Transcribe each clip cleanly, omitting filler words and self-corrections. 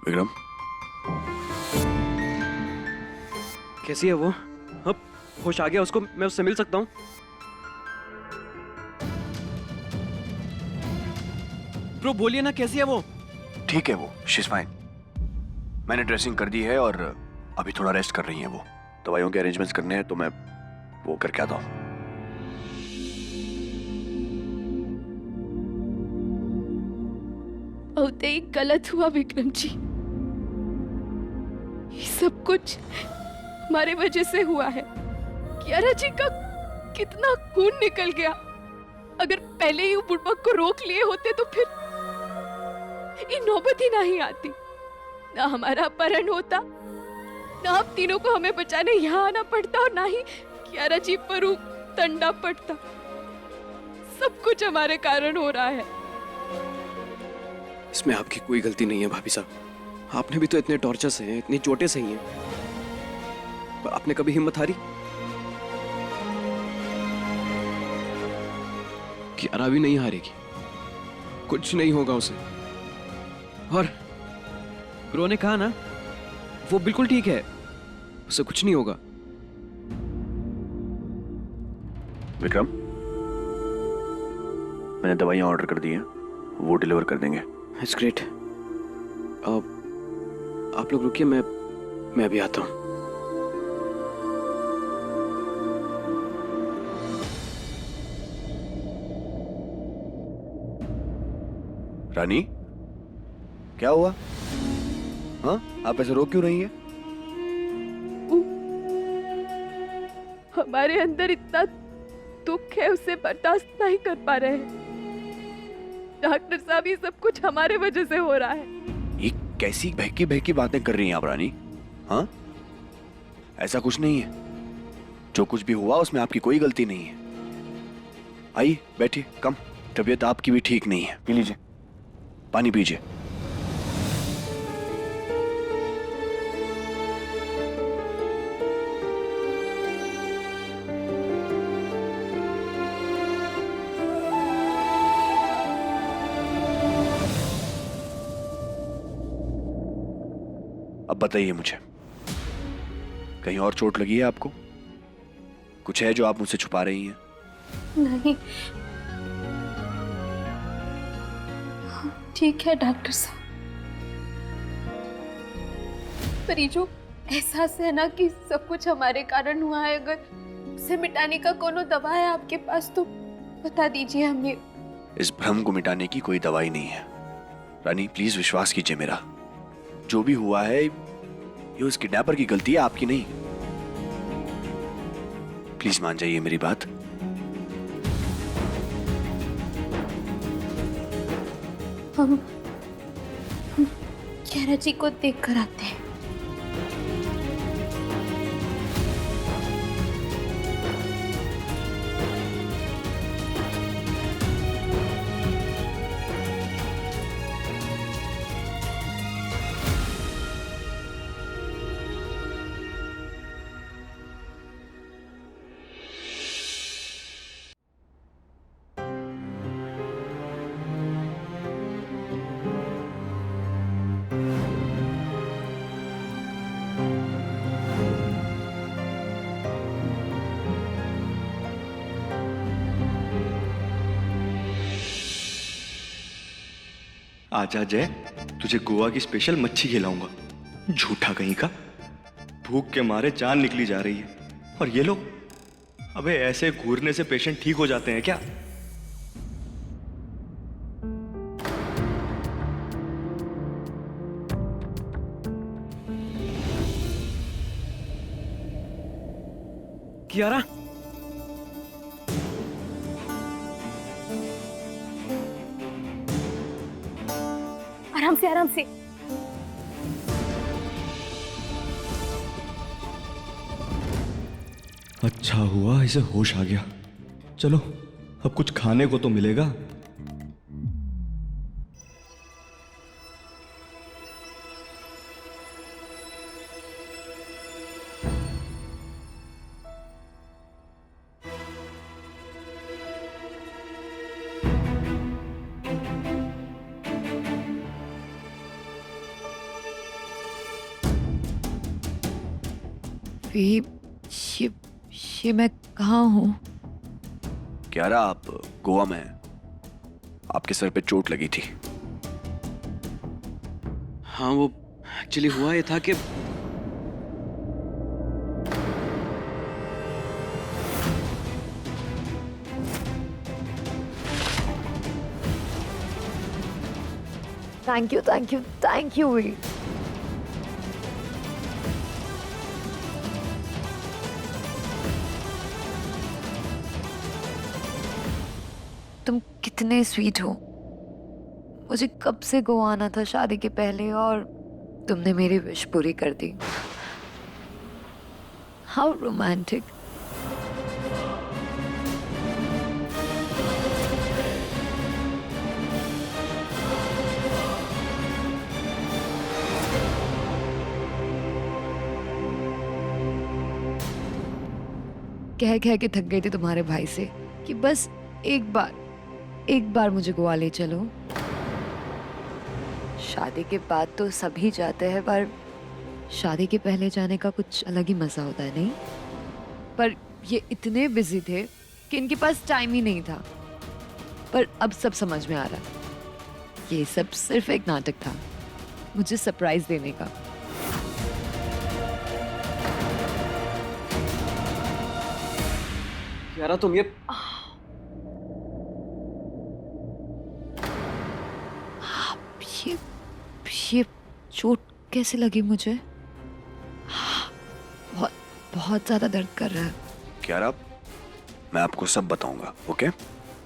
विक्रम, कैसी है वो? अब होश आ गया उसको? मैं उससे मिल सकता हूँ? ब्रो बोलिए ना, कैसी है वो? ठीक है वो, शी इज फाइन। मैंने ड्रेसिंग कर दी है और अभी थोड़ा रेस्ट कर रही है वो। दवाइयों के अरेंजमेंट्स करने हैं तो मैं वो करके आता हूँ। बहुत ही गलत हुआ विक्रम जी। ये सब कुछ हमारे वजह से हुआ है। कियारा जी का कितना खून निकल गया। अगर पहले ही बुड़बक को रोक लिए होते तो फिर ये नौबत ही नहीं आती। ना हमारा अपहरण होता, ना आप तीनों को हमें बचाने यहाँ आना पड़ता, और ना ही कियारा जी पर तंडा पड़ता। सब कुछ हमारे कारण हो रहा है। इसमें आपकी कोई गलती नहीं है भाभी साहब। आपने भी तो इतने टॉर्चर सहे हैं, इतनी चोटें सही हैं, पर आपने कभी हिम्मत हारी? कियारा भी नहीं हारेगी, कुछ नहीं होगा उसे। और ब्रो ने कहा ना, वो बिल्कुल ठीक है, उसे कुछ नहीं होगा। विक्रम, मैंने दवाइयाँ ऑर्डर कर दी हैं, वो डिलीवर कर देंगे। It's great. आप लोग रुकिए, मैं अभी आता हूँ। रानी, क्या हुआ? हाँ, आप ऐसे रो क्यों रही हैं? हमारे अंदर इतना दुख है, उसे बर्दाश्त नहीं कर पा रहे हैं। डॉक्टर साहब, ये सब कुछ हमारे वजह से हो रहा है। ये कैसी बहकी बहकी बातें कर रही हैं आप रानी? हाँ, ऐसा कुछ नहीं है। जो कुछ भी हुआ उसमें आपकी कोई गलती नहीं है। आइए बैठिए, कम तबीयत आपकी भी ठीक नहीं है। पी लीजिए, पानी पीजिए। अब बताइए मुझे, कहीं और चोट लगी है आपको? कुछ है जो आप मुझसे छुपा रही हैं? नहीं, ठीक है डॉक्टर साहब, पर ये जो एहसास है ना कि सब कुछ हमारे कारण हुआ है, अगर उसे मिटाने का कोनो दवा है आपके पास तो बता दीजिए हमें। इस भ्रम को मिटाने की कोई दवाई नहीं है रानी, प्लीज विश्वास कीजिए मेरा। जो भी हुआ है ये उस किडनैपर की गलती है, आपकी नहीं। प्लीज मान जाइए मेरी बात। हम कियारा जी को देख कर आते हैं। आजा जय, तुझे गोवा की स्पेशल मच्छी खिलाऊंगा। झूठा कहीं का, भूख के मारे जान निकली जा रही है। और ये लोग, अबे ऐसे घूरने से पेशेंट ठीक हो जाते हैं क्या? कियारा, आराम से आराम से। अच्छा हुआ इसे होश आ गया। चलो अब कुछ खाने को तो मिलेगा। ये ये मैं कहाँ हूँ? क्यारा, आप गोवा में हैं। आपके सर पे चोट लगी थी। हाँ, वो एक्चुअली हुआ ये था कि थैंक यू वीर। तुम कितने स्वीट हो। मुझे कब से गोवा आना था शादी के पहले और तुमने मेरी विश पूरी कर दी। How romantic. कह कह के थक गई थी तुम्हारे भाई से कि बस एक बार मुझे गोवा ले चलो। शादी के बाद तो सभी जाते हैं, पर शादी के पहले जाने का कुछ अलग ही मजा होता है, नहीं? पर ये इतने बिजी थे कि इनके पास टाइम ही नहीं था। पर अब सब समझ में आ रहा, ये सब सिर्फ एक नाटक था मुझे सरप्राइज देने का। यारा तुम ये ये चोट कैसे लगी मुझे? बहुत बहुत ज्यादा दर्द कर रहा है। क्यारा, मैं आपको सब बताऊंगा, ओके?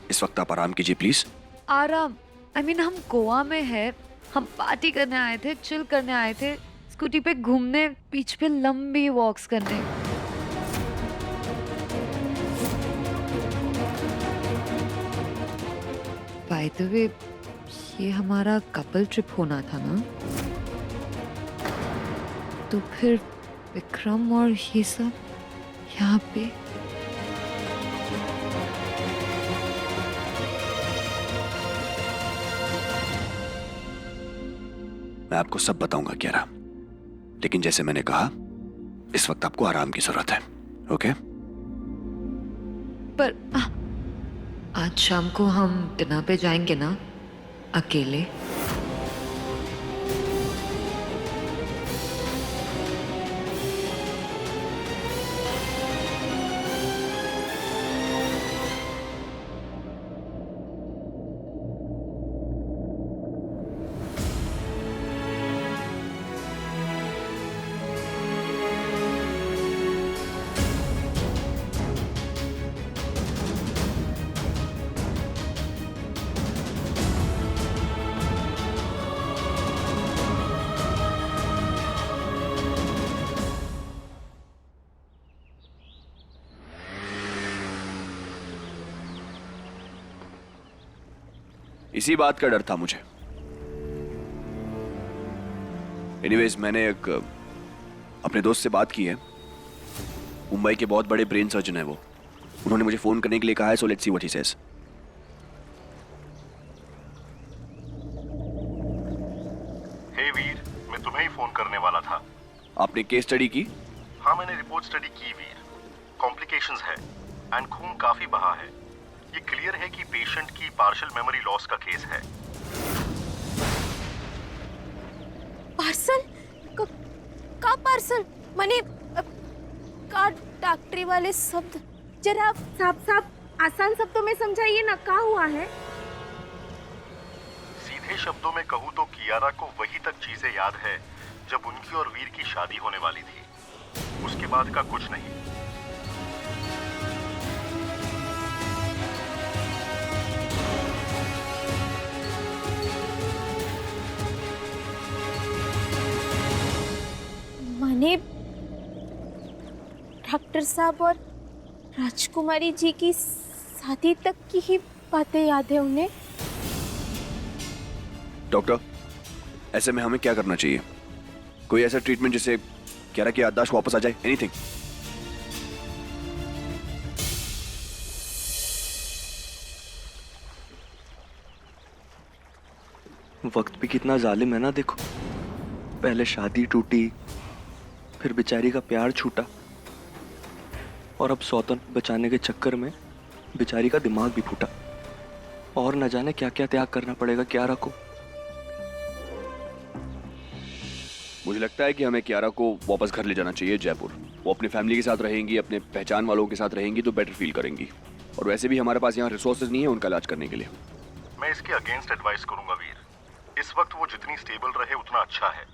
इस वक्त आप आराम कीजिए प्लीज। आराम? हम गोवा में है, हम पार्टी करने आए थे, चिल करने आए थे, स्कूटी पे घूमने, बीच पे लंबी वॉक्स करने। बाय द वे, ये हमारा कपल ट्रिप होना था ना? तो फिर विक्रम और ये सब यहाँ पे? मैं आपको सब बताऊंगा क्यारा, लेकिन जैसे मैंने कहा, इस वक्त आपको आराम की जरूरत है, ओके? पर आज शाम को हम डिनर पे जाएंगे ना, अकेले? इसी बात का डर था मुझे। एनीवेज, मैंने एक अपने दोस्त से बात की है, मुंबई के बहुत बड़े ब्रेन सर्जन है वो। उन्होंने मुझे फोन करने के लिए कहा है, so let's see what he says. हे वीर, मैं तुम्हें ही फोन करने वाला था। आपने केस स्टडी की? हाँ, मैंने रिपोर्ट स्टडी की वीर। कॉम्प्लिकेशंस है एंड खून काफी बहा है। ये क्लियर है कि पेशेंट की पार्शियल मेमोरी लॉस का केस है। पार्सल? का पार्सल? माने का डॉक्टरी वाले शब्द जरा साफ आसान शब्दों में समझाइए ना, क्या हुआ है? सीधे शब्दों में कहूँ तो कियारा को वही तक चीजें याद है जब उनकी और वीर की शादी होने वाली थी। उसके बाद का कुछ नहीं। माने डॉक्टर साहब और राजकुमारी जी की शादी तक की ही बातें याद है उन्हें। डॉक्टर, ऐसे में हमें क्या करना चाहिए? कोई ऐसा ट्रीटमेंट जिससे क्यारा की याददाश्त वापस आ जाए? एनीथिंग? वक्त भी कितना जालिम है ना, देखो। पहले शादी टूटी, फिर बेचारी का प्यार छूटा, और अब सौतन बचाने के चक्कर में बेचारी का दिमाग भी फूटा। और न जाने क्या क्या त्याग करना पड़ेगा कियारा को। मुझे लगता है कि हमें कियारा को वापस घर ले जाना चाहिए जयपुर। वो अपनी फैमिली के साथ रहेंगी, अपने पहचान वालों के साथ रहेंगी तो बेटर फील करेंगी। और वैसे भी हमारे पास यहाँ रिसोर्सेज नहीं है उनका इलाज करने के लिए। मैं इसके अगेंस्ट एडवाइस करूंगा वीर। इस वक्त वो जितनी स्टेबल रहे उतना अच्छा है।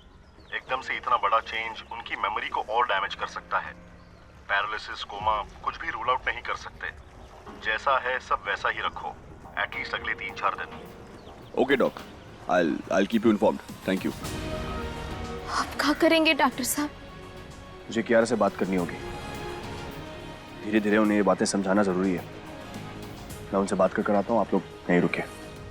एकदम से इतना बड़ा चेंज उनकी मेमोरी को और डैमेज कर सकता है। पैरालिसिस, कोमा कुछ भी रूल आउट नहीं कर सकते। जैसा है सब वैसा ही रखो, एटलीस्ट अगले 3-4 दिन। Okay doc, I keep you informed. Thank you. अब क्या करेंगे डॉक्टर साहब? मुझे कियारा से बात करनी होगी। धीरे धीरे उन्हें ये बातें समझाना जरूरी है। मैं उनसे बात कर आता हूँ, आप लोग नहीं रुके।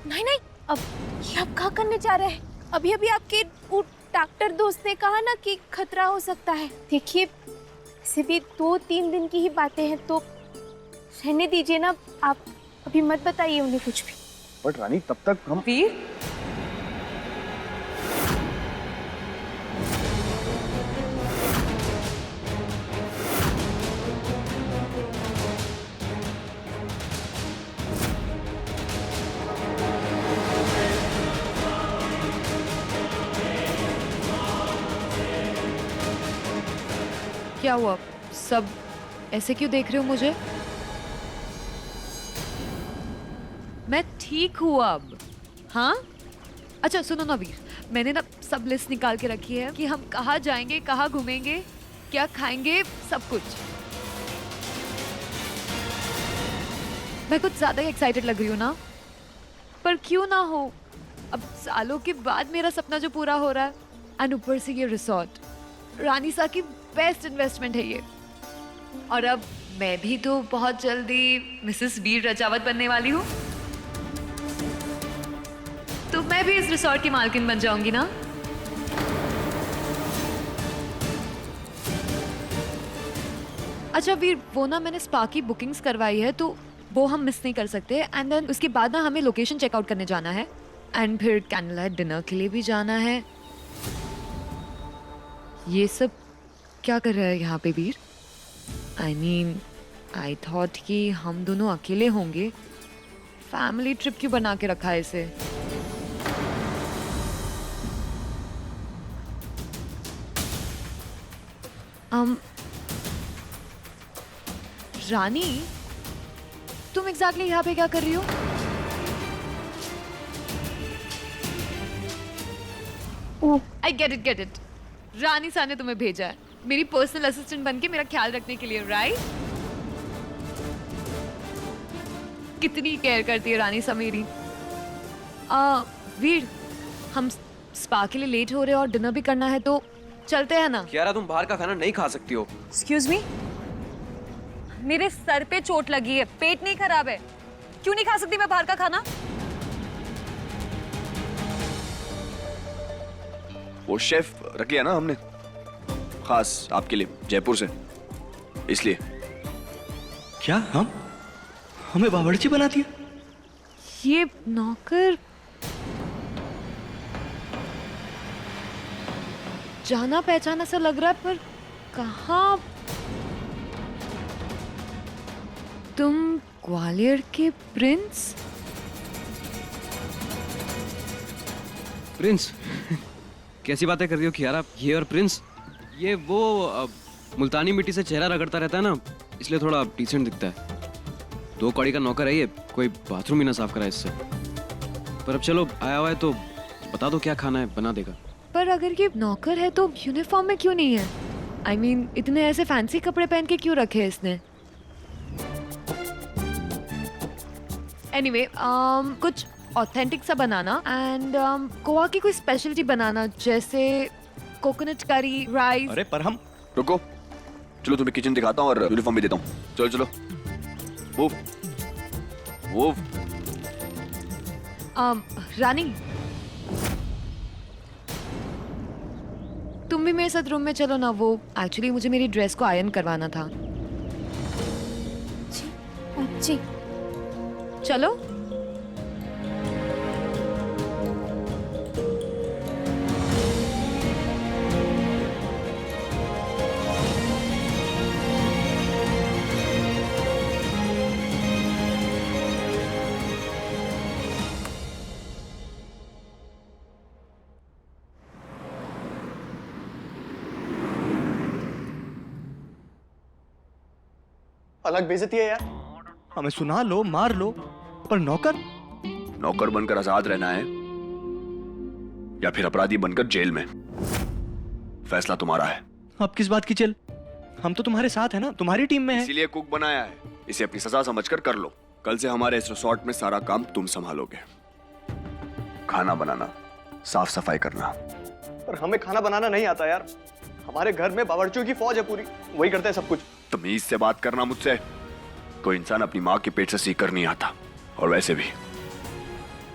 नहीं नहीं, अब ये आप क्या करने जा रहे हैं? अभी अभी आपके वो डॉक्टर दोस्त ने कहा ना कि खतरा हो सकता है। देखिए वैसे भी 2-3 दिन की ही बातें हैं तो रहने दीजिए ना। आप अभी मत बताइए उन्हें कुछ भी। बट रानी तब तक हम वीर, क्या हुआ? सब ऐसे क्यों देख रहे हो मुझे? मैं ठीक हूँ अब। हाँ, अच्छा सुनो ना वीर, मैंने ना सब लिस्ट निकाल के रखी है कि हम कहाँ जाएंगे, कहाँ घूमेंगे, क्या खाएंगे, सब कुछ। मैं कुछ ज्यादा ही एक्साइटेड लग रही हूँ ना? पर क्यों ना हो, अब सालों के बाद मेरा सपना जो पूरा हो रहा है। एंड ऊपर से ये रिसोर्ट, रानीसा की बेस्ट इन्वेस्टमेंट है ये। और अब मैं भी तो बहुत जल्दी मिसेस वीर रजावत बनने वाली हूँ, तो मैं भी इस रिसोर्ट की मालकिन बन जाऊंगी ना। अच्छा वीर, वो ना मैंने स्पा की बुकिंग्स करवाई है तो वो हम मिस नहीं कर सकते। एंड देन उसके बाद ना हमें लोकेशन चेकआउट करने जाना है एंड फिर कैंडल लाइट डिनर के लिए भी जाना है। ये सब क्या कर रहा है यहाँ पे वीर? आई मीन आई थॉट कि हम दोनों अकेले होंगे। फैमिली ट्रिप क्यों बना के रखा है इसे? रानी, तुम एग्जैक्टली यहाँ पे क्या कर रही हो? ओह, आई गेट इट। रानी सा ने तुम्हें भेजा है मेरी पर्सनल असिस्टेंट बनके मेरा ख्याल रखने के लिए, राइट? कितनी केयर करती है रानी सा मेरी। वीर, हम स्पा के लिए लेट हो रहे हैं और डिनर भी करना है तो चलते हैं ना? कियारा, तुम बाहर का खाना नहीं खा सकती हो। एक्सक्यूज मी, मेरे सर पे चोट लगी है, पेट नहीं खराब है, क्यों नहीं खा सकती मैं बाहर का खाना? वो शेफ रख लिया ना हमने, खास आपके लिए जयपुर से, इसलिए। क्या हमें बावर्ची बना दिया? ये नौकर जाना पहचाना सा लग रहा है, पर कहाँ? तुम ग्वालियर के प्रिंस? प्रिंस? कैसी बातें कर रही हो कियारा? ये और प्रिंस, ये वो मुल्तानी मिट्टी से चेहरा रगड़ता रहता है ना, इसलिए थोड़ा डिसेंट दिखता है। 2 कौड़ी का नौकर है ये, कोई बाथरूम ही ना साफ करा इससे। पर अब चलो, आया हुआ है तो बता दो क्या खाना है, बना देगा। पर अगर ये नौकर है तो यूनिफॉर्म में क्यों नहीं है? आई मीन इतने ऐसे फैंसी कपड़े पहन के क्यों रखे हैं इसने? एनीवे, कुछ ऑथेंटिक सा बनाना एंड गोवा की कोई स्पेशलिटी बनाना, जैसे कोकोनट करी, राइस। अरे पर हम रुको, चलो तुम्हें किचन दिखाता हूँ और यूनिफॉर्म भी देता हूँ। चलो चलो, मूव मूव। रानी, तुम भी मेरे साथ रूम में चलो ना। वो एक्चुअली मुझे मेरी ड्रेस को आयरन करवाना था। जी चलो। अलग बेइज्जती है यार। हमें सुना लो, मार लो, पर नौकर? नौकर बनकर आजाद रहना है या फिर अपराधी बनकर जेल में, फैसला तुम्हारा है। अब किस बात की जेल? हम तो तुम्हारे साथ है ना, तुम्हारी टीम में है। इसीलिए कुक बनाया है, इसे अपनी सजा समझकर कर लो। कल से हमारे इस रिसोर्ट में सारा काम तुम संभालोगे, खाना बनाना, साफ सफाई करना। पर हमें खाना बनाना नहीं आता यार। हमारे घर में बावर्चियों की फौज है पूरी, वही करते हैं सब कुछ। तमीज से बात करना मुझसे। कोई इंसान अपनी माँ के पेट से सीख कर नहीं आता। और वैसे भी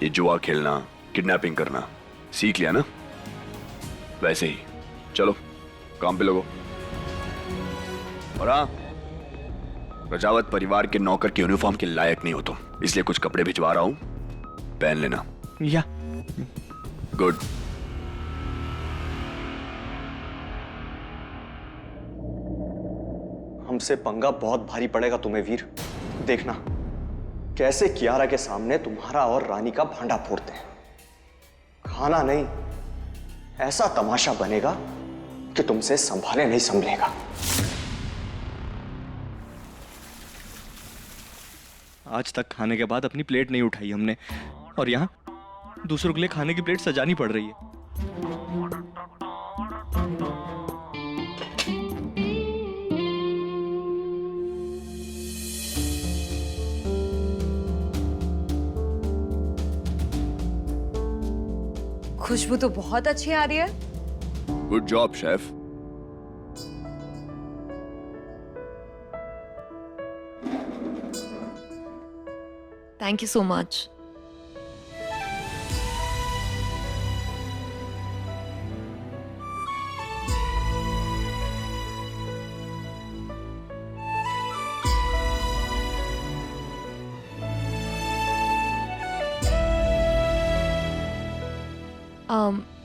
ये जुआ खेलना, किडनैपिंग करना सीख लिया ना, वैसे ही चलो काम पे लगो। और हाँ, प्रजावत परिवार के नौकर के यूनिफॉर्म के लायक नहीं हो तुम, इसलिए कुछ कपड़े भिजवा रहा हूं, पहन लेना। या गुड। हमसे पंगा बहुत भारी पड़ेगा तुम्हें वीर। देखना कैसे कियारा के सामने तुम्हारा और रानी का भांडा फोड़ते हैं। खाना नहीं, ऐसा तमाशा बनेगा कि तुमसे संभाले नहीं संभलेगा। आज तक खाने के बाद अपनी प्लेट नहीं उठाई हमने, और यहां दूसरों के लिए खाने की प्लेट सजानी पड़ रही है। खुशबू तो बहुत अच्छी आ रही है। Good job chef. Thank you so much.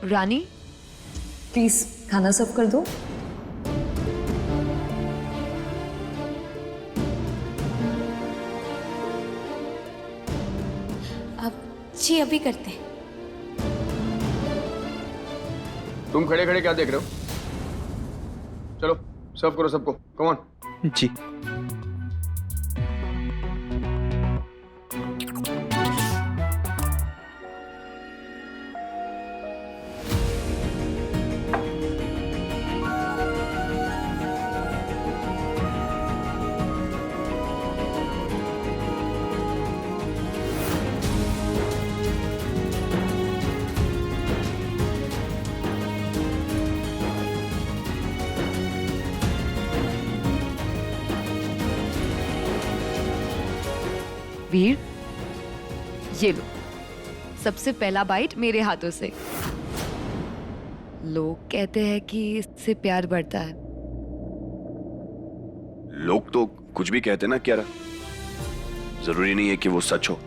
Rani please खाना सर्व कर दो। अब जी अभी करते हैं। तुम खड़े खड़े क्या देख रहे हो? चलो सर्व करो सबको, कम ऑन। जी वीर, ये लो, सबसे पहला बाइट मेरे हाथों से। लोग कहते हैं कि इससे प्यार बढ़ता है। लोग तो कुछ भी कहते ना क्यारा, जरूरी नहीं है कि वो सच हो।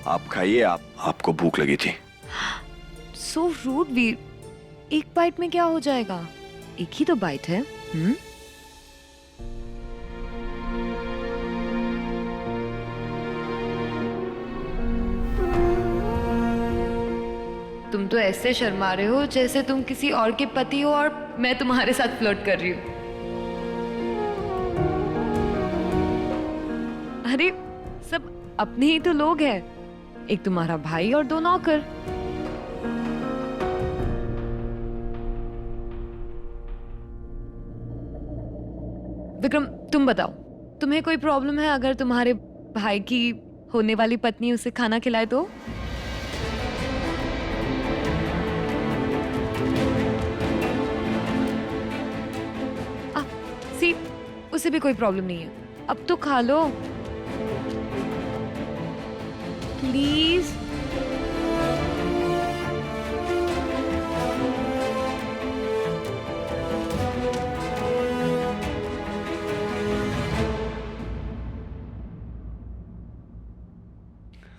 आप खाइए, आपको भूख लगी थी। सो रूड वीर, एक बाइट में क्या हो जाएगा? एक ही तो बाइट है। तुम तो ऐसे शर्मा रहे हो जैसे तुम किसी और के पति हो और मैं तुम्हारे साथ फ्लर्ट कर रही हूँ। अरे सब अपने ही तो लोग हैं, एक तुम्हारा भाई और दो नौकर। विक्रम तुम बताओ, तुम्हें कोई प्रॉब्लम है अगर तुम्हारे भाई की होने वाली पत्नी उसे खाना खिलाए तो? सी, उसे भी कोई प्रॉब्लम नहीं है। अब तो खा लो प्लीज।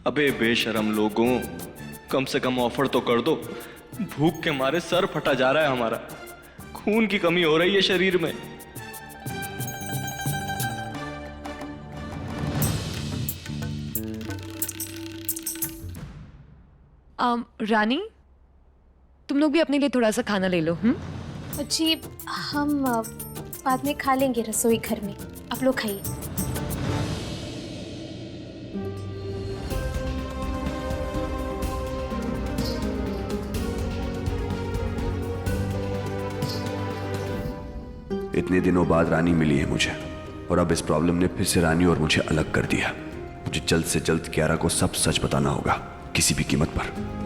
अबे बेशरम लोगों, कम से कम ऑफर तो कर दो। भूख के मारे सर फटा जा रहा है हमारा, खून की कमी हो रही है शरीर में। रानी, तुम लोग भी अपने लिए थोड़ा सा खाना ले लो। जी हम बाद में खा लेंगे रसोई घर में। आप लोग खाइए। इतने दिनों बाद रानी मिली है मुझे, और अब इस प्रॉब्लम ने फिर से रानी और मुझे अलग कर दिया। मुझे जल्द से जल्द कियारा को सब सच बताना होगा, किसी भी कीमत पर।